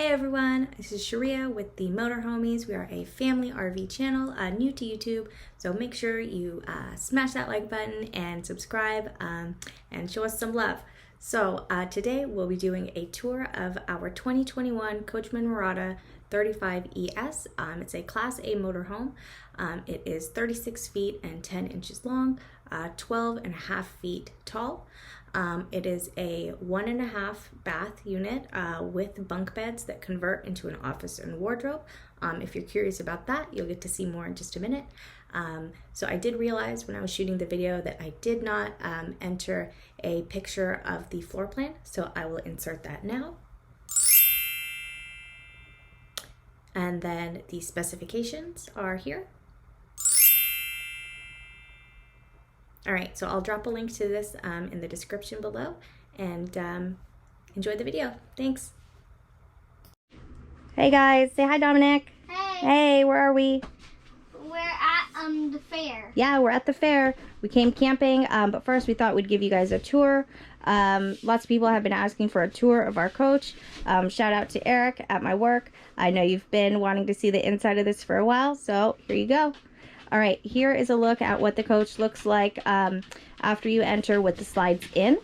Hey everyone, this is Sharia with the Motor Homies. We are a family RV channel, new to YouTube, so make sure you smash that like button and subscribe and show us some love. So today we'll be doing a tour of our 2021 Coachmen Mirada 35ES. It's a Class A motorhome. It is 36 feet and 10 inches long, 12 and a half feet tall. It is a 1.5 bath unit with bunk beds that convert into an office and wardrobe. If you're curious about that, you'll get to see more in just a minute. So I did realize when I was shooting the video that I did not enter a picture of the floor plan, so I will insert that now. And then the specifications are here. All right, so I'll drop a link to this in the description below, and enjoy the video. Thanks. Hey guys, say hi, Dominic. Hey. Hey, where are we? We're at the fair. Yeah, we're at the fair. We came camping, but first we thought we'd give you guys a tour. Lots of people have been asking for a tour of our coach. Shout out to Eric at my work. I know you've been wanting to see the inside of this for a while, so here you go. All right, here is a look at what the coach looks like after you enter with the slides in.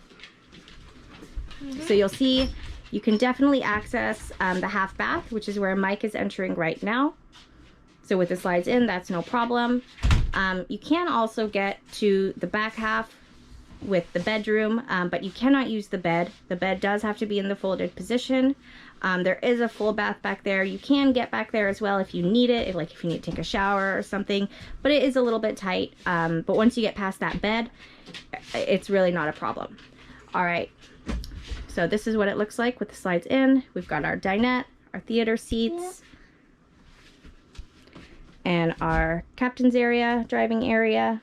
So you'll see you can definitely access the half bath, which is where Mike is entering right now. So with the slides in, that's no problem. You can also get to the back half with the bedroom, but you cannot use the bed. The bed does have to be in the folded position. There is a full bath back there. You can get back there as well if you need it, if you need to take a shower or something, but it is a little bit tight. But once you get past that bed, it's really not a problem. All right, so this is what it looks like with the slides in. We've got our dinette, our theater seats, and our captain's area, driving area.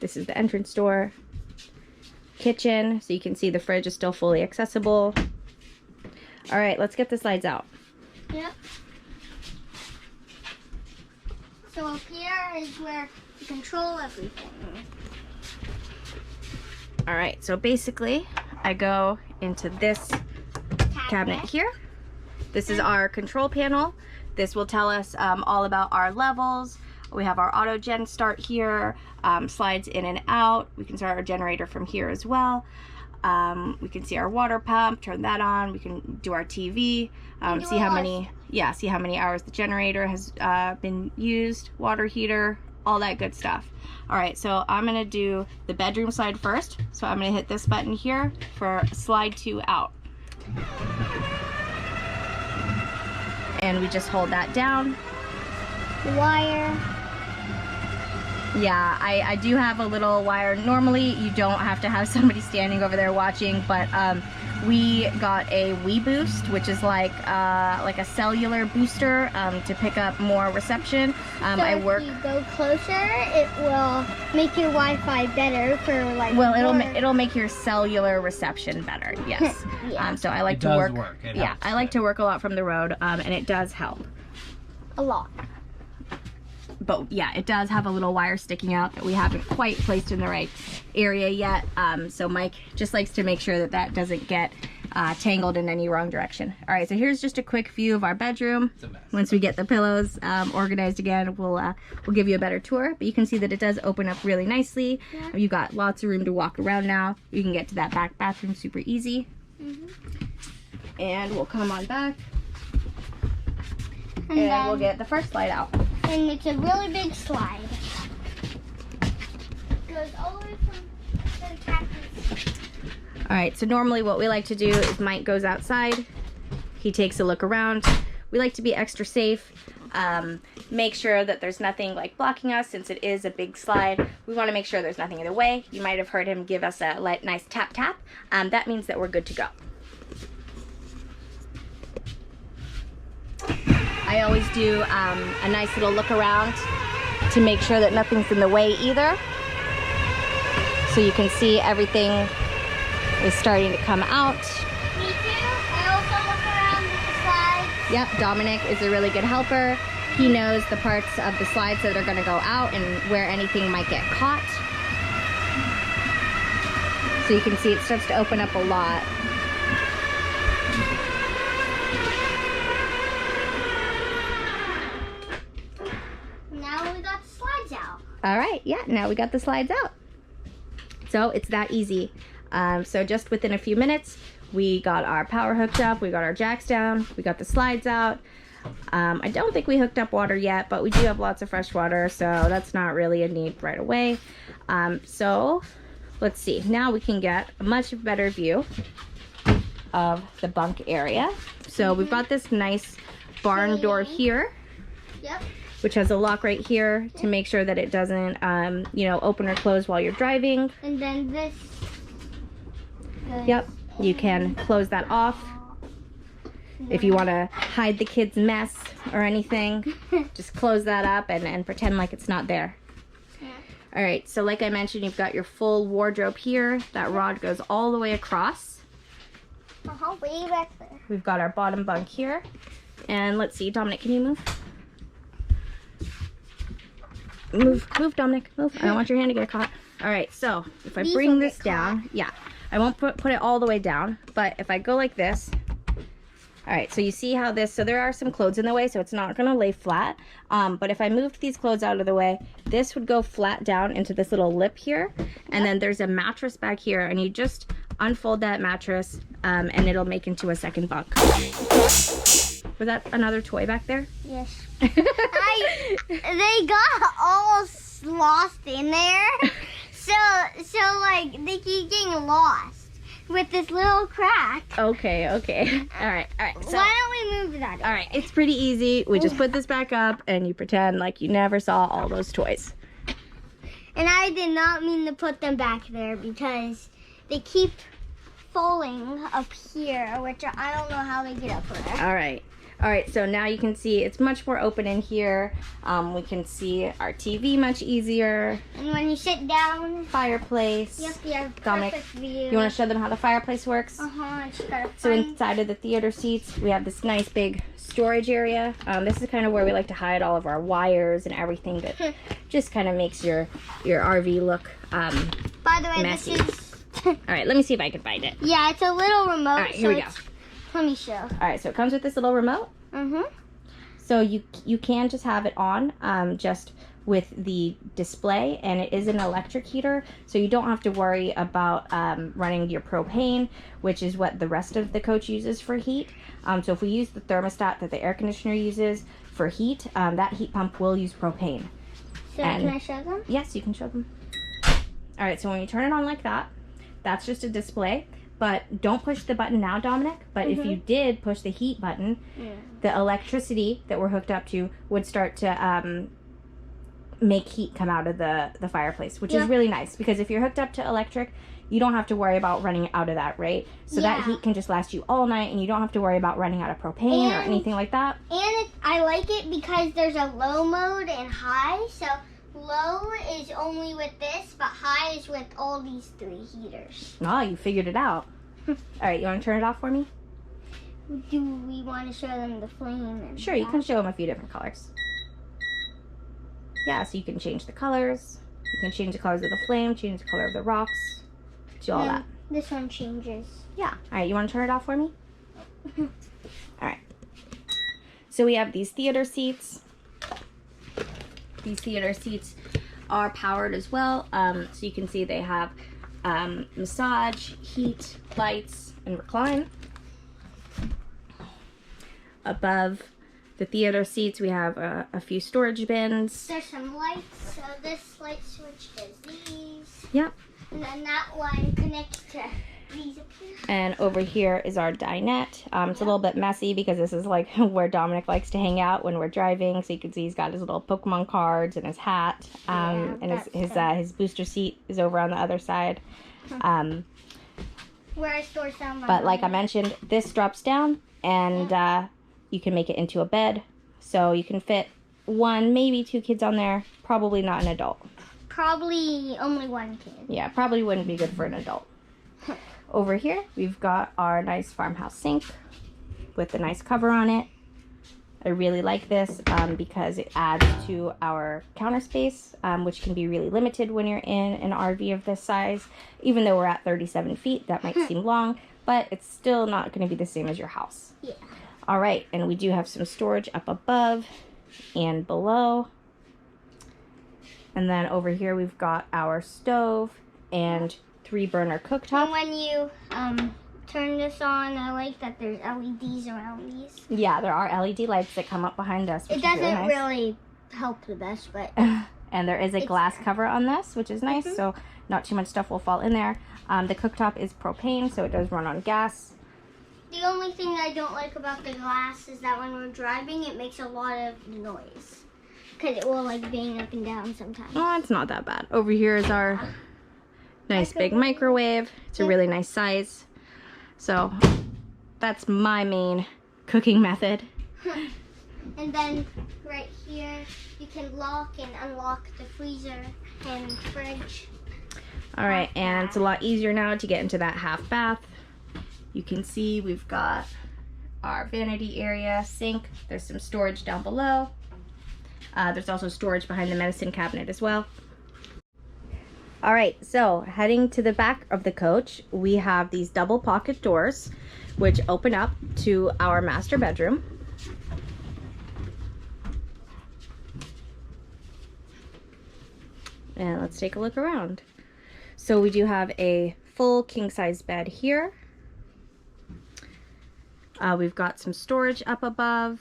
This is the entrance door. Kitchen, so you can see the fridge is still fully accessible. All right, let's get the slides out. Yep. So up here is where you control everything. All right, so basically I go into this cabinet here. This is our control panel. This will tell us all about our levels. We have our auto gen start here, slides in and out. We can start our generator from here as well. We can see our water pump, turn that on. We can do our TV, see how many hours the generator has been used, water heater, all that good stuff. All right, so I'm gonna do the bedroom side first. So I'm gonna hit this button here for slide 2 out. And we just hold that down. Wire. Yeah, I do have a little wire. Normally you don't have to have somebody standing over there watching, but we got a WeBoost, which is like a cellular booster to pick up more reception. So if you go closer, it will make your Wi-Fi better for like. Well, it'll make your cellular reception better. Yes. Yeah. So I like to work. Yeah, I like to work a lot from the road, and it does help. A lot. But yeah, it does have a little wire sticking out that we haven't quite placed in the right area yet. So Mike just likes to make sure that that doesn't get tangled in any wrong direction. All right, so here's just a quick view of our bedroom. It's a mess. Once we get the pillows organized again, we'll give you a better tour. But you can see that it does open up really nicely. Yeah. You've got lots of room to walk around now. You can get to that back bathroom super easy. And we'll come on back. And we'll get the first slide out. And it's a really big slide. Goes all the way from the cactus. All right, so normally what we like to do is Mike goes outside. He takes a look around. We like to be extra safe. Make sure that there's nothing like blocking us since it is a big slide. We want to make sure there's nothing in the way. You might have heard him give us a nice tap tap. That means that we're good to go. I always do a nice little look around to make sure that nothing's in the way either. So you can see everything is starting to come out. Me too. I also look around with the slides. Yep, Dominic is a really good helper. He knows the parts of the slides that are going to go out and where anything might get caught. So you can see it starts to open up a lot. All right, yeah, now we got the slides out. So it's that easy. So just within a few minutes, we got our power hooked up, we got our jacks down, we got the slides out. I don't think we hooked up water yet, but we do have lots of fresh water, so that's not really a need right away. So let's see, now we can get a much better view of the bunk area. So we've got this nice barn door here. Yep. Which has a lock right here to make sure that it doesn't, you know, open or close while you're driving. And then this. Yep, you can close that off. If you want to hide the kids' mess or anything, just close that up and pretend like it's not there. Yeah. All right, so like I mentioned, you've got your full wardrobe here. That rod goes all the way across. Way back there. We've got our bottom bunk here. And let's see, Dominic, can you move? Move, Dominic, move. I don't want your hand to get caught. All right, so if I bring this down, yeah, I won't put it all the way down, but if I go like this, all right, so you see how this, so there are some clothes in the way, so it's not gonna lay flat, but if I moved these clothes out of the way, this would go flat down into this little lip here, and then there's a mattress back here, and you just unfold that mattress, and it'll make into a second bunk. Was that another toy back there? Yes. They got all lost in there. So like they keep getting lost with this little crack. Okay. All right. So, why don't we move that? All right, it's pretty easy. We just put this back up and you pretend like you never saw all those toys. And I did not mean to put them back there because they keep falling up here, which I don't know how they get up there. All right, so now you can see it's much more open in here. We can see our TV much easier. And when you sit down, fireplace. Yep, you have Dominic, perfect view. you want to show them how the fireplace works? So inside of the theater seats, we have this nice big storage area. This is kind of where we like to hide all of our wires and everything that just kind of makes your RV look By the way, messy. this is... All right, let me see if I can find it. Yeah, it's a little remote. All right, here we go. Let me show. All right, so it comes with this little remote. So you can just have it on just with the display, and it is an electric heater, so you don't have to worry about running your propane, which is what the rest of the coach uses for heat. So if we use the thermostat that the air conditioner uses for heat, that heat pump will use propane. So can I show them? Yes, you can show them. All right, so when you turn it on like that, that's just a display. But don't push the button now, Dominic. But if you did push the heat button, the electricity that we're hooked up to would start to make heat come out of the fireplace, which is really nice. Because if you're hooked up to electric, you don't have to worry about running out of that, right? So that heat can just last you all night, and you don't have to worry about running out of propane or anything like that. And I like it because there's a low mode and high. So low is only with this, but high is with all these three heaters. Oh, you figured it out. All right, you want to turn it off for me? Do we want to show them the flame? And Sure, you can show them a few different colors. Yeah, so you can change the colors. You can change the colors of the flame, change the color of the rocks. Do all that. This one changes. Yeah. All right, you want to turn it off for me? All right. So we have these theater seats. These theater seats are powered as well. So you can see they have massage, heat, lights, and recline. Above the theater seats, we have a few storage bins. There's some lights. So this light switch is these. Yep. And then that one connects to these up here. And over here is our dinette. It's a little bit messy because this is like where Dominic likes to hang out when we're driving. So you can see he's got his little Pokemon cards and his hat. And his booster seat is over on the other side. Where I store some. But like I mentioned, this drops down and you can make it into a bed. So you can fit one, maybe two kids on there. Probably not an adult. Probably only one kid. Yeah, probably wouldn't be good for an adult. Over here, we've got our nice farmhouse sink with a nice cover on it. I really like this because it adds to our counter space, which can be really limited when you're in an RV of this size. Even though we're at 37 feet, that might seem long, but it's still not going to be the same as your house. Yeah. All right, and we do have some storage up above and below. And then over here we've got our stove and 3-burner cooktop. And when you turn this on, I like that there's LEDs around these. Yeah, there are LED lights that come up behind us, which It doesn't is really nice. really help the best, but... And there is a glass cover on this, which is nice, so not too much stuff will fall in there. The cooktop is propane, so it does run on gas. The only thing I don't like about the glass is that when we're driving, it makes a lot of noise. Because it will like bang up and down sometimes. Oh, it's not that bad. Over here is our nice big microwave. It's a really nice size. So that's my main cooking method. And then right here, you can lock and unlock the freezer and fridge. All right, and it's a lot easier now to get into that half bath. You can see we've got our vanity area, sink. There's some storage down below. There's also storage behind the medicine cabinet as well. All right, so heading to the back of the coach, we have these double pocket doors, which open up to our master bedroom. And let's take a look around. So we do have a full king-size bed here. We've got some storage up above,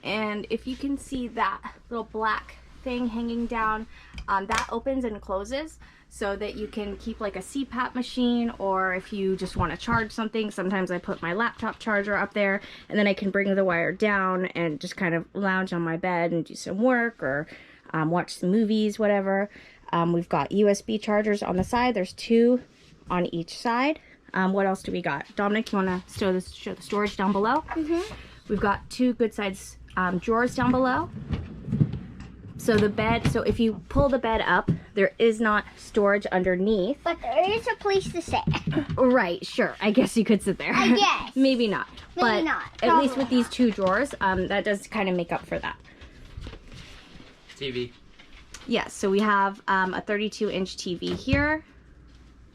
and if you can see that little black thing hanging down, that opens and closes so that you can keep like a CPAP machine, or if you just want to charge something. Sometimes I put my laptop charger up there, and then I can bring the wire down and just kind of lounge on my bed and do some work, or watch some movies, whatever. We've got USB chargers on the side. There's 2 on each side. What else do we got? Dominic, you want to show the storage down below? We've got 2 good size drawers down below. So the bed, so if you pull the bed up, there is not storage underneath. But there is a place to sit. Right, sure. I guess you could sit there. I guess. Maybe not. Maybe but not. At least with these 2 drawers, that does kind of make up for that. TV. Yes, so we have a 32-inch TV here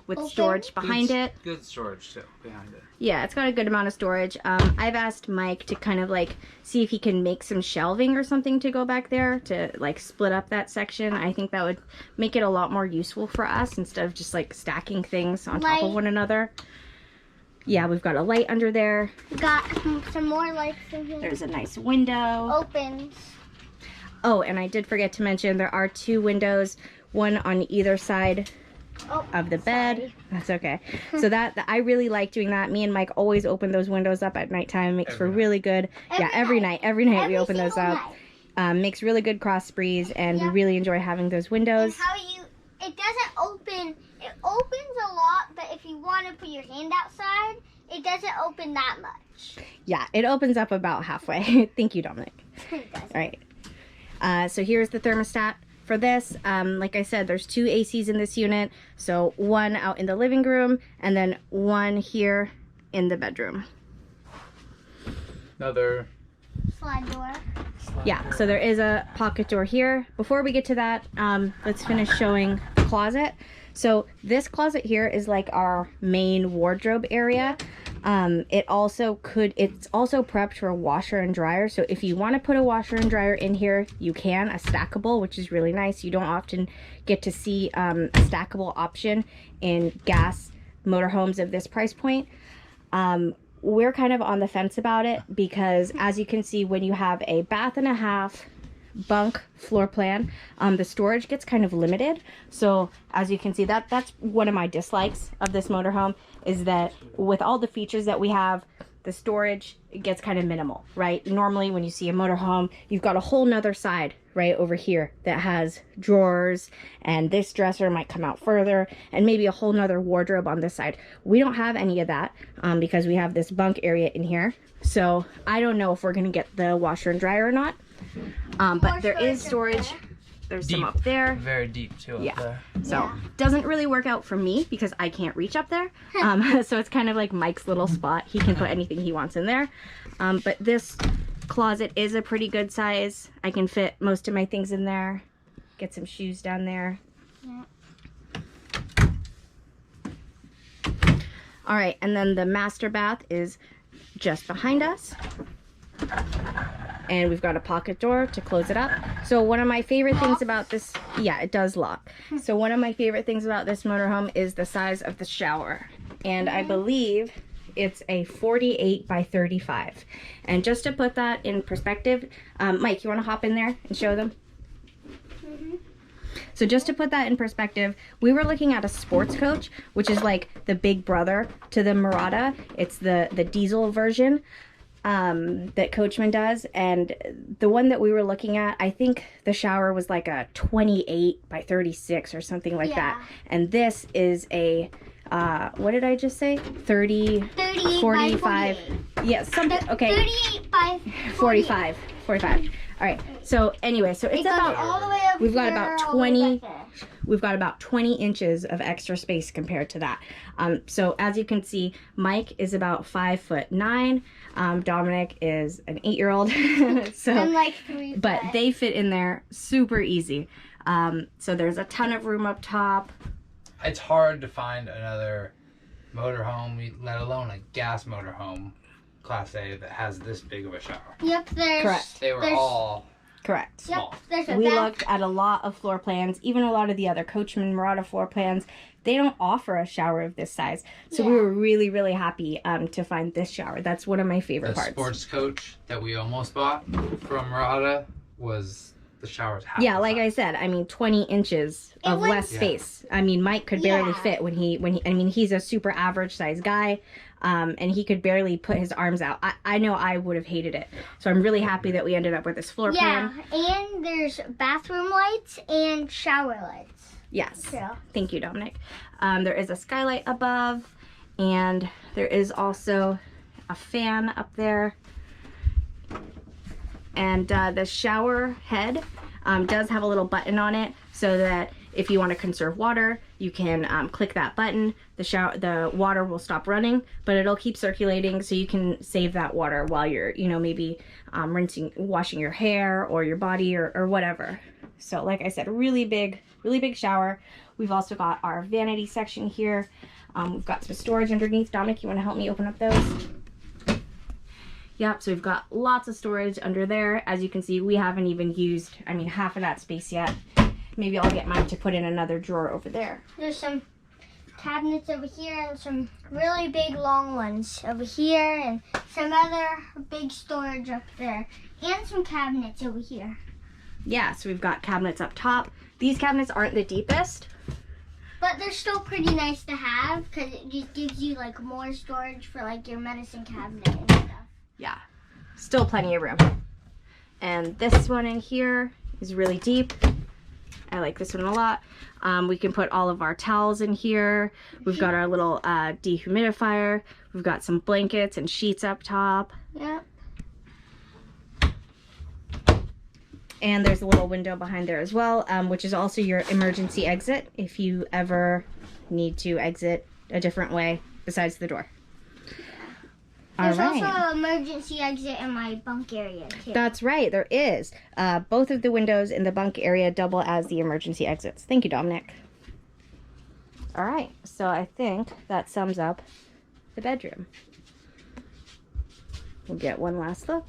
with storage behind it. Good storage too behind it. Yeah, it's got a good amount of storage. I've asked Mike to kind of like see if he can make some shelving or something to go back there to like split up that section. I think that would make it a lot more useful for us instead of just like stacking things on top of one another. Yeah, we've got a light under there. We got some more lights in here. There's a nice window. Opens. Oh, and I did forget to mention there are 2 windows, one on either side of the bed. Sorry. That's okay. So that I really like doing that. Me and Mike always open those windows up at nighttime. It makes for really good. Every night we open those up. Makes really good cross breeze, and we really enjoy having those windows. And it doesn't open. It opens a lot, but if you want to put your hand outside, it doesn't open that much. Yeah, it opens up about halfway. Thank you, Dominic. All right. So here's the thermostat for this. Like I said, there's 2 ACs in this unit. So 1 out in the living room and then 1 here in the bedroom. Another Slide door. Yeah, so there is a pocket door here. Before we get to that, let's finish showing the closet. So this closet here is like our main wardrobe area. It's also prepped for a washer and dryer. So if you want to put a washer and dryer in here, you can, a stackable, which is really nice. You don't often get to see a stackable option in gas motorhomes of this price point. We're kind of on the fence about it because, as you can see, when you have a bath and a half bunk floor plan, the storage gets kind of limited. So as you can see, that's one of my dislikes of this motorhome, is that with all the features that we have, the storage gets kind of minimal, right? Normally when you see a motorhome, you've got a whole nother side right over here that has drawers, and this dresser might come out further, and maybe a whole nother wardrobe on this side. We don't have any of that because we have this bunk area in here. So I don't know if we're gonna get the washer and dryer or not. But there is storage. There's deep, some up there. very deep too. Yeah. Up there. So doesn't really work out for me because I can't reach up there. So it's kind of like Mike's little spot. He can put anything he wants in there. But this closet is a pretty good size. I can fit most of my things in there. Get some shoes down there. Yeah. All right, and then the master bath is just behind us. and we've got a pocket door to close it up. So one of my favorite things about this, yeah, it does lock. So one of my favorite things about this motorhome is the size of the shower. And I believe it's a 48 by 35. And just to put that in perspective, Mike, you want to hop in there and show them? So just to put that in perspective, we were looking at a sports coach, which is like the big brother to the Mirada. It's the diesel version that Coachmen does. And the one that we were looking at, I think the shower was like a 28 by 36 or something like that. And this is a, what did I just say? 38 45. by 48. Yeah, something, okay. 38 by 45. All right. So anyway, so it's about, all the way up we've got here, about all the way 20, back there. we've got about 20 inches of extra space compared to that. So as you can see, Mike is about 5'9". Dominic is an 8-year-old. So, I'm like 3 foot. but they fit in there super easy. So there's a ton of room up top. It's hard to find another motorhome, let alone a gas motorhome, Class A, that has this big of a shower. Yep, there's. Correct. They were There's- all Correct. small. Yep, there's a We bath. looked at a lot of floor plans, even a lot of the other Coachmen Mirada floor plans. They don't offer a shower of this size. So we Yeah. were really, really happy to find this shower. That's one of my favorite The parts. sports coach that we almost bought from Mirada was the shower's half. Yeah, the like I size. said, I mean 20 inches It of was- less Yeah. space. I mean, Mike could barely Yeah. fit when he I mean, he's a super average size guy. And he could barely put his arms out. I know I would have hated it. So I'm really happy that we ended up with this floor Yeah, plan. and there's bathroom lights and shower lights. Yes. Yeah. Thank you, Dominic. There is a skylight above, and there is also a fan up there. And the shower head does have a little button on it so that if you want to conserve water, you can click that button. The water will stop running, but it'll keep circulating, so you can save that water while you're, maybe washing your hair or your body or whatever. So like I said, really big shower. We've also got our vanity section here. We've got some storage underneath. Dominic, you want to help me open up those? Yep, so we've got lots of storage under there. As you can see, we haven't even used, half of that space yet. Maybe I'll get Mike to put in another drawer over there. There's some cabinets over here and some really big long ones over here and some other big storage up there and some cabinets over here. Yeah, so we've got cabinets up top. These cabinets aren't the deepest. But they're still pretty nice to have because it just gives you like more storage for like your medicine cabinet and stuff. Yeah, still plenty of room. And this one in here is really deep. I like this one a lot. We can put all of our towels in here. We've got our little dehumidifier. We've got some blankets and sheets up top. Yep. And there's a little window behind there as well, which is also your emergency exit if you ever need to exit a different way besides the door. There's All right. also an emergency exit in my bunk area too. That's right, there is. Both of the windows in the bunk area double as the emergency exits. Thank you, Dominic. All right, so I think that sums up the bedroom. We'll get one last look.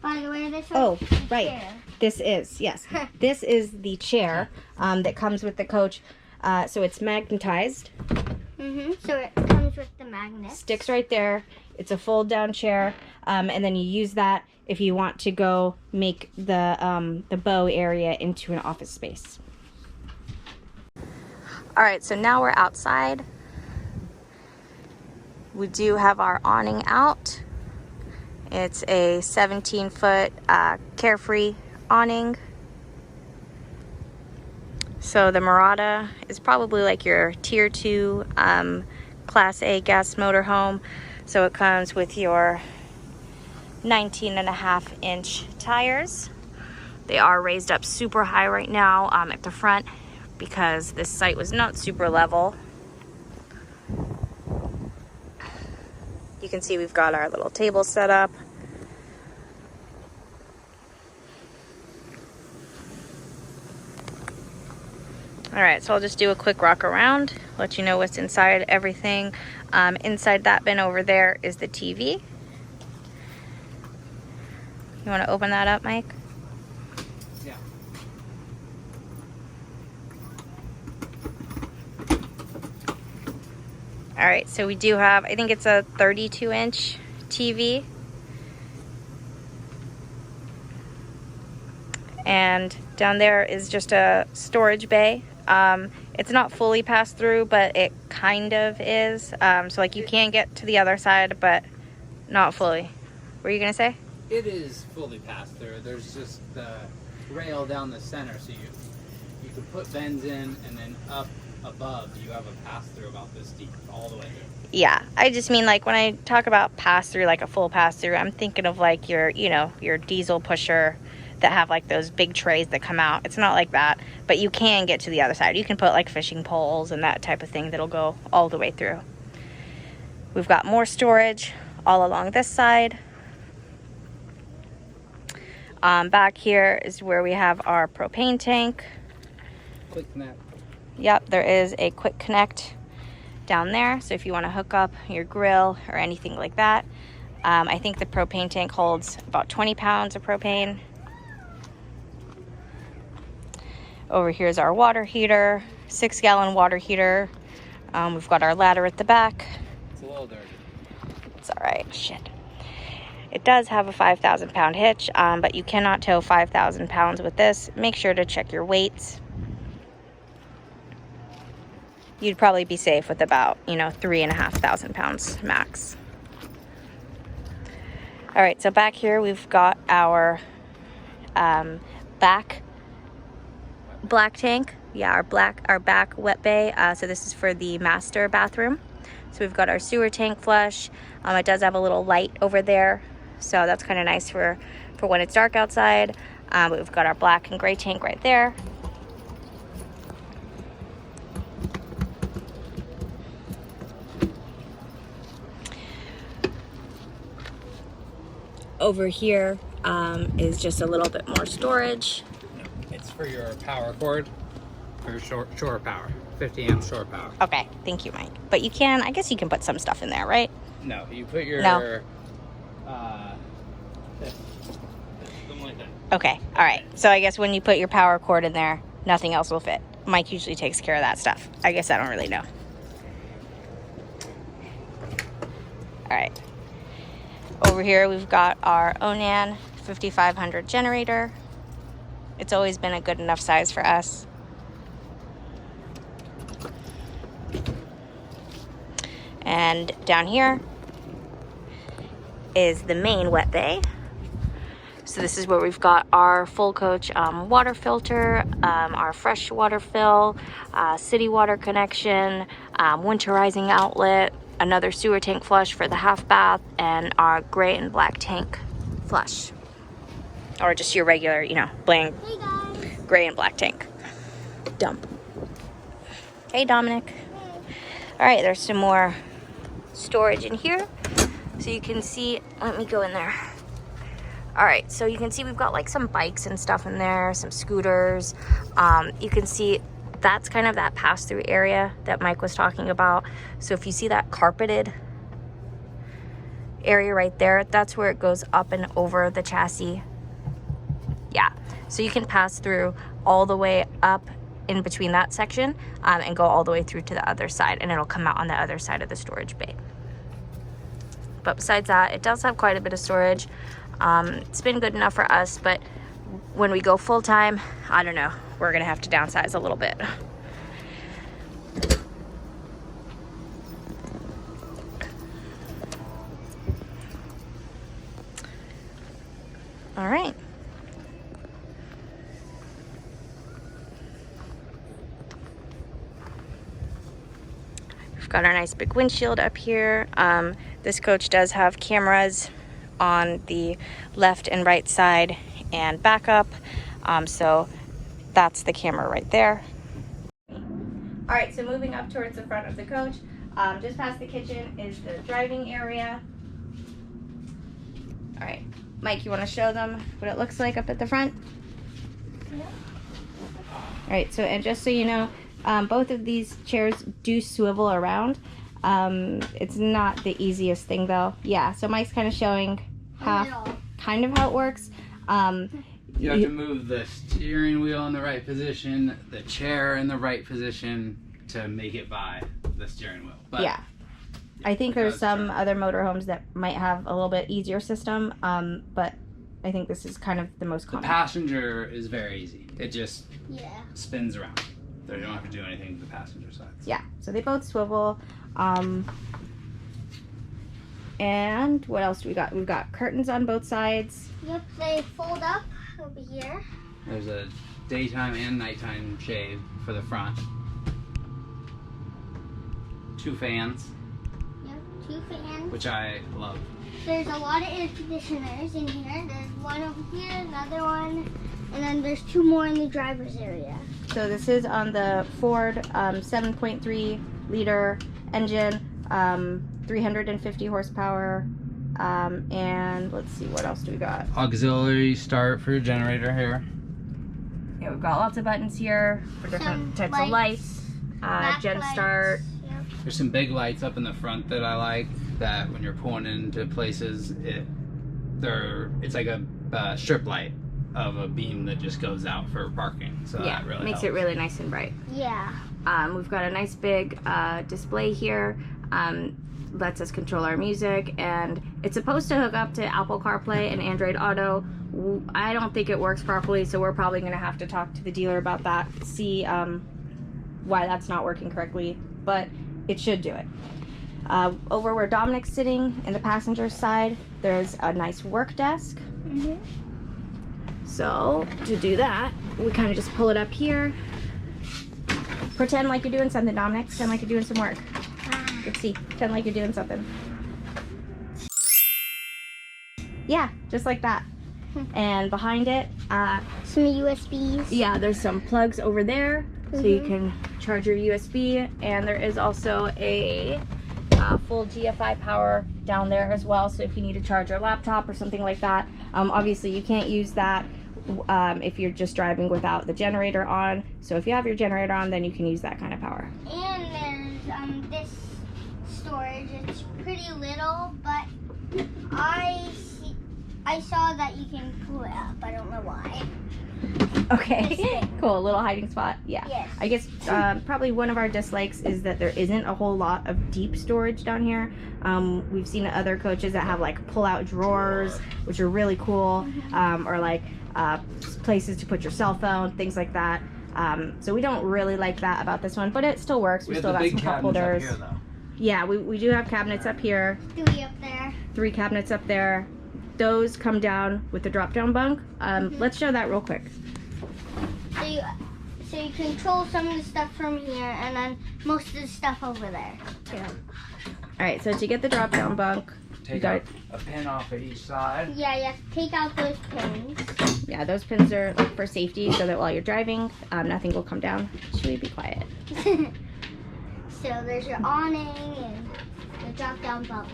By the way, this Oh, is the right. chair. This is, yes. This is the chair that comes with the coach. So it's magnetized. So it comes with the magnet. Sticks right there. It's a fold down chair, and then you use that if you want to go make the bow area into an office space. All right, so now we're outside. We do have our awning out. It's a 17-foot carefree awning. So the Mirada is probably like your tier 2 Class A gas motorhome. So it comes with your 19.5-inch tires. They are raised up super high right now at the front because this site was not super level. You can see we've got our little table set up. All right, so I'll just do a quick rock around, let you know what's inside everything. Inside that bin over there is the TV. You want to open that up, Mike? Yeah. All right, so we do have, I think it's a 32-inch TV. And down there is just a storage bay. It's not fully passed through, but it kind of is. So like you can get to the other side, but not fully. What were you gonna say? It is fully passed through. There's just the rail down the center, so you can put bends in, and then up above you have a pass through about this deep all the way through. Yeah, I just mean like when I talk about pass through, like a full pass through, I'm thinking of like your, you know, your diesel pusher that have like those big trays that come out. It's not like that, but you can get to the other side. You can put like fishing poles and that type of thing that'll go all the way through. We've got more storage all along this side. Back here is where we have our propane tank. Quick connect. Yep, there is a quick connect down there. So if you want to hook up your grill or anything like that. I think the propane tank holds about 20 pounds of propane. Over here is our water heater, 6-gallon water heater. We've got our ladder at the back. It's a little dirty. It's all right, shit. It does have a 5,000 pound hitch, but you cannot tow 5,000 pounds with this. Make sure to check your weights. You'd probably be safe with about, 3,500 pounds max. All right, so back here we've got our back black tank. Yeah, our back wet bay. So this is for the master bathroom. So we've got our sewer tank flush. It does have a little light over there, so that's kind of nice for when it's dark outside. But we've got our black and gray tank right there. Over here is just a little bit more storage. It's for your power cord, for your shore power, 50 amp shore power. Okay, thank you, Mike. But you can, I guess you can put some stuff in there, right? No, you put your No. Something like that. Okay, all right. So I guess when you put your power cord in there, nothing else will fit. Mike usually takes care of that stuff. I guess I don't really know. All right. Over here, we've got our Onan 5500 generator. It's always been a good enough size for us. And down here is the main wet bay. So this is where we've got our full coach water filter, our fresh water fill, city water connection, winterizing outlet, another sewer tank flush for the half bath, and our gray and black tank flush. Or just your regular, blank gray and black tank dump. Hey, Dominic. All right, there's some more storage in here. So you can see, let me go in there. All right, so you can see we've got like some bikes and stuff in there, some scooters. You can see that's kind of that pass-through area that Mike was talking about. So if you see that carpeted area right there, that's where it goes up and over the chassis. Yeah, so you can pass through all the way up in between that section and go all the way through to the other side, and it'll come out on the other side of the storage bay. But besides that, it does have quite a bit of storage. It's been good enough for us, but when we go full-time, I don't know, we're gonna have to downsize a little bit. All right. We've got our nice big windshield up here. This coach does have cameras on the left and right side and backup. So that's the camera right there. All right, so moving up towards the front of the coach, just past the kitchen is the driving area. All right, Mike, you want to show them what it looks like up at the front? Yeah. All right, so and just so you know, both of these chairs do swivel around. It's not the easiest thing though. Yeah, so Mike's kind of showing half. kind of how it works. You have to move the steering wheel in the right position, the chair in the right position to make it by the steering wheel. But yeah. I think there's some other motorhomes that might have a little bit easier system, but I think this is kind of the most common. The passenger is very easy. It just Yeah. spins around. So you don't have to do anything to the passenger side. Yeah, so they both swivel. And what else do we got? We've got curtains on both sides. Yep, they fold up over here. There's a daytime and nighttime shade for the front. 2 fans, Yep, 2 fans. which I love. There's a lot of air conditioners in here. There's one over here, another one, and then there's 2 more in the driver's area. So this is on the Ford 7.3 liter engine, 350 horsepower, and let's see, what else do we got? Auxiliary start for your generator here. Yeah, we've got lots of buttons here for different Some types of lights. Gen Backlights. start. Yep. There's some big lights up in the front that I like, that when you're pulling into places, it's like a strip light of a beam that just goes out for parking. So Yeah, that really makes helps. it really nice and bright. Yeah. We've got a nice big display here. Lets us control our music, and it's supposed to hook up to Apple CarPlay and Android Auto. I don't think it works properly, so we're probably going to have to talk to the dealer about that, see why that's not working correctly, but it should do it. Over where Dominic's sitting in the passenger side, there's a nice work desk. Mm-hmm. So to do that, we kind of just pull it up here. Pretend like you're doing something, Dominic. Pretend like you're doing some work. Let's see. Pretend like you're doing something. Yeah, just like that. And behind it, Some USBs. yeah, there's some plugs over there, so you can charge your USB. And there is also a full GFI power down there as well. So if you need to charge your laptop or something like that, obviously you can't use that if you're just driving without the generator on. So if you have your generator on, then you can use that kind of power. And there's this storage. It's pretty little, but I saw that you can pull it up. I don't know why. Okay, cool. A little hiding spot. Yeah. Yes. I guess probably one of our dislikes is that there isn't a whole lot of deep storage down here. We've seen other coaches that have like pull-out drawers, which are really cool, or like places to put your cell phone, things like that. So we don't really like that about this one, but it still works. We still got some cup holders. Yeah, we do have cabinets up here. 3 up there. 3 cabinets up there. Those come down with the drop-down bunk. Let's show that real quick. So you control some of the stuff from here, and then most of the stuff over there too. All right, so to get the drop-down bunk, Take out a pin off of each side. Yeah, you have to take out those pins. yeah, those pins are like for safety, so that while you're driving, nothing will come down. Should we be quiet? So there's your awning and the drop-down bunk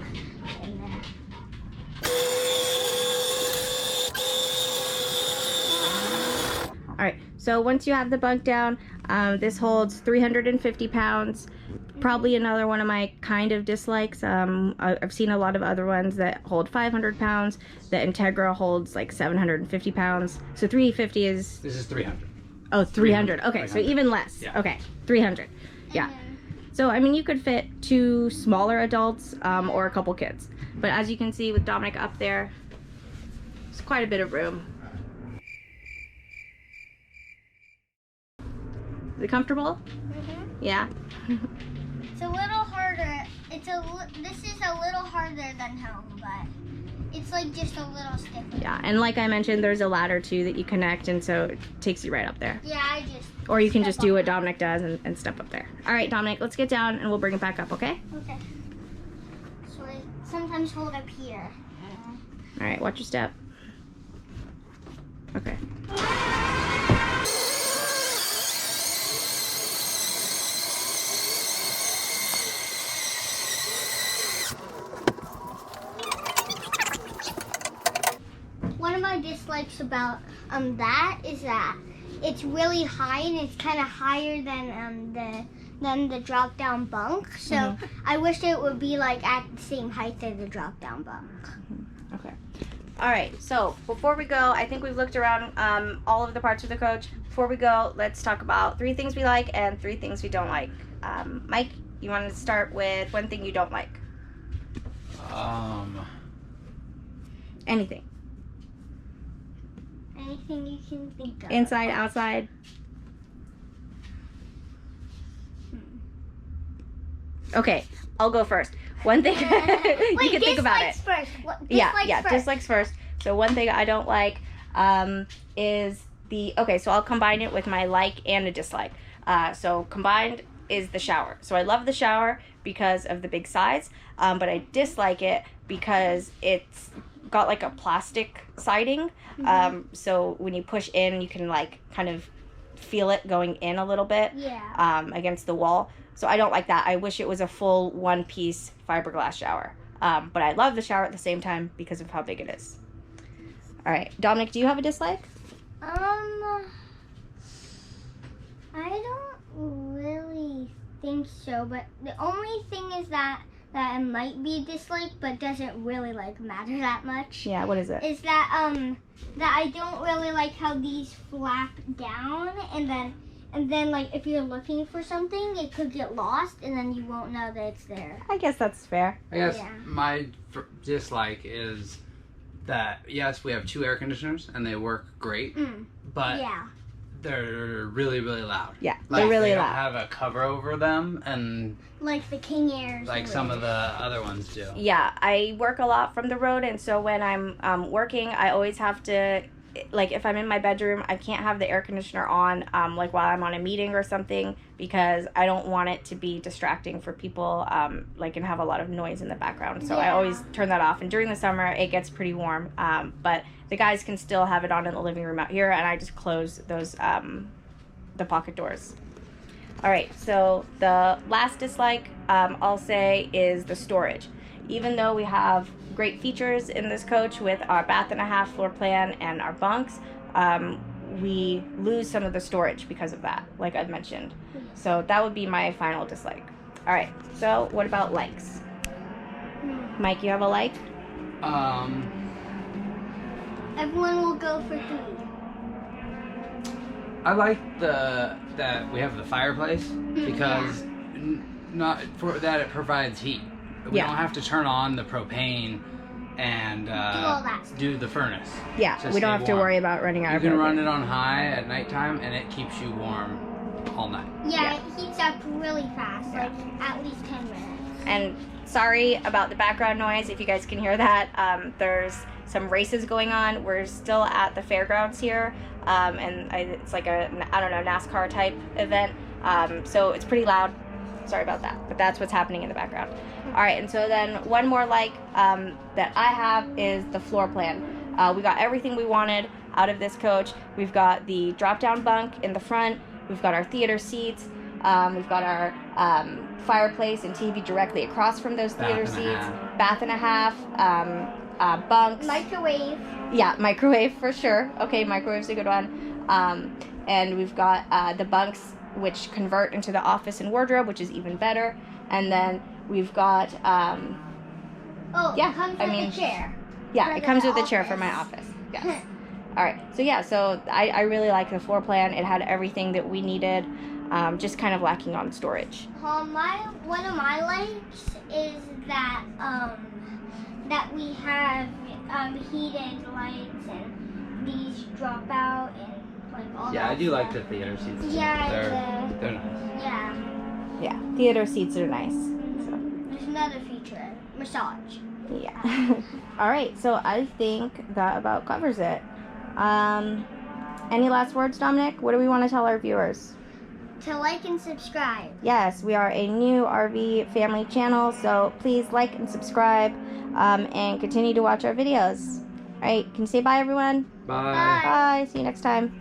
in there. All right, so once you have the bunk down, this holds 350 pounds. Probably another one of my kind of dislikes. I've seen a lot of other ones that hold 500 pounds. The Integra holds like 750 pounds. So 350 is... This is 300. Oh, 300. Okay, so even less. Yeah. Okay, 300. Yeah. So, I mean, you could fit 2 smaller adults or a couple kids. But as you can see with Dominic up there, there's quite a bit of room. Is it comfortable? Yeah. It's a little harder. This is a little harder than home, but it's like just a little stiffer. Yeah, and like I mentioned, there's a ladder too that you connect, and so it takes you right up there. Yeah, I just. Or you can step just do on what it. Dominic does and step up there. All right, Dominic, let's get down and we'll bring it back up, okay? Okay. So I sometimes hold up here. All right, watch your step. Okay. One of my dislikes about that is that it's really high and it's kind of higher than the drop down bunk. So I wish it would be like at the same height as the drop down bunk. Okay. All right, so before we go, I think we've looked around all of the parts of the coach. Before we go, let's talk about 3 things we like and 3 things we don't like. Mike, you want to start with one thing you don't like? Anything. Anything you can think of. Inside, outside. Okay, I'll go first. One thing you can think about it. First. Dislikes first. So one thing I don't like is so I'll combine it with my like and a dislike. So combined is the shower. So I love the shower because of the big size, but I dislike it because it's got like a plastic siding. So when you push in, you can like kind of feel it going in a little bit against the wall. So I don't like that. I wish it was a full one-piece fiberglass shower. But I love the shower at the same time because of how big it is. All right, Dominic, do you have a dislike? I don't really think so, but the only thing is that it might be a dislike, but doesn't really like matter that much. Yeah, what is it? Is that that I don't really like how these flap down, and then like if you're looking for something, it could get lost, and then you won't know that it's there. I guess that's fair. I guess my dislike is that, yes, we have 2 air conditioners and they work great, but they're really, really loud. Yeah, Like, they're really they loud. don't have a cover over them, and Like the King Airs. like some of the other ones do. Yeah, I work a lot from the road, and so when I'm working, I always have to, like if I'm in my bedroom, I can't have the air conditioner on like while I'm on a meeting or something, because I don't want it to be distracting for people like and have a lot of noise in the background. So I always turn that off, and during the summer it gets pretty warm, but the guys can still have it on in the living room out here, and I just close those the pocket doors. All right, so the last dislike I'll say is the storage. Even though we have great features in this coach with our bath and a half floor plan and our bunks, we lose some of the storage because of that, like I've mentioned. So that would be my final dislike. All right, so what about likes? Mike, you have a like? Everyone will go for 3. I like that we have the fireplace because not for that it provides heat. We don't have to turn on the propane and do the furnace. Yeah, we don't have to worry about running out of You can propane. run it on high at nighttime, and it keeps you warm all night. Yeah, it heats up really fast, like at least 10 minutes. And sorry about the background noise if you guys can hear that. There's some races going on. We're still at the fairgrounds here, and it's like a, I don't know, NASCAR type event. So it's pretty loud. Sorry about that, but that's what's happening in the background. All right, and so then one more like that I have is the floor plan. We got everything we wanted out of this coach. We've got the drop-down bunk in the front. We've got our theater seats. We've got our fireplace and TV directly across from those theater seats. Bath and a half. Bunks. Microwave. Yeah, microwave for sure. Okay, microwave's a good one. And we've got the bunks, which convert into the office and wardrobe, which is even better. And then we've got it comes with a chair. Yeah, it comes with a chair for my office. Yes. All right. So I really like the floor plan. It had everything that we needed, just kind of lacking on storage. One of my likes is that that we have heated lights and these drop out and like all that. Yeah, I do stuff. like the theater seats. Too. Yeah, they're nice. Yeah. Yeah, theater seats are nice. So. There's another feature, massage. Yeah. All right, so I think that about covers it. Any last words, Dominic? What do we want to tell our viewers? To like and subscribe. Yes, we are a new RV family channel, so please like and subscribe and continue to watch our videos. All right, can you say bye, everyone? Bye. Bye. Bye. See you next time.